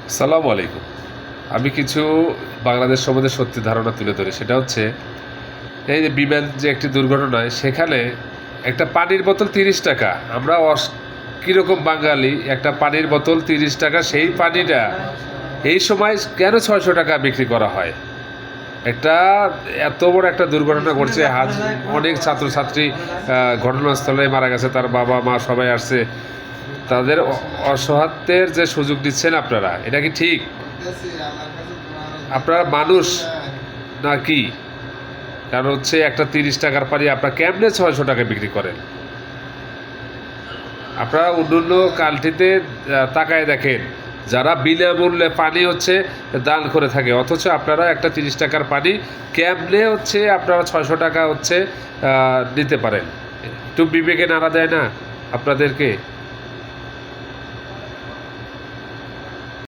আসসালামু আলাইকুম। আমি কিছু বাংলাদেশ সম্বন্ধে সত্যি ধারণা তুলে ধরি। সেটা হচ্ছে এই যে বিমান যে একটি দুর্ঘটনায় সেখানে একটা পানির বোতল ৩০ টাকা। আমরা কীরকম বাঙালি, একটা পানির বোতল ৩০ টাকা, সেই পানিটা এই সময় কেন ৬০০ টাকা বিক্রি করা হয়? একটা এত বড় একটা দুর্ঘটনা ঘটছে, অনেক ছাত্রছাত্রী ঘটনাস্থলে মারা গেছে, তার বাবা মা সবাই আসছে, তাদের অসহায়ত্বের যে সুযোগ দিচ্ছেন আপনারা, এটা কি ঠিক? আপনারা মানুষ না কি? কারণ হচ্ছে একটা ৩০ টাকার পানি আপনারা কেমনে ৬০০ টাকা বিক্রি করেন? আপনারা অন্য কান্ট্রিতে তাকায় দেখেন, যারা বিনামূল্যে পানি হচ্ছে দান করে থাকে, অথচ আপনারা একটা ৩০ টাকার পানি কেমনে হচ্ছে আপনারা ৬০০ টাকা হচ্ছে নিতে পারেন? একটু বিবেকে নাড়া দেয় না আপনাদেরকে?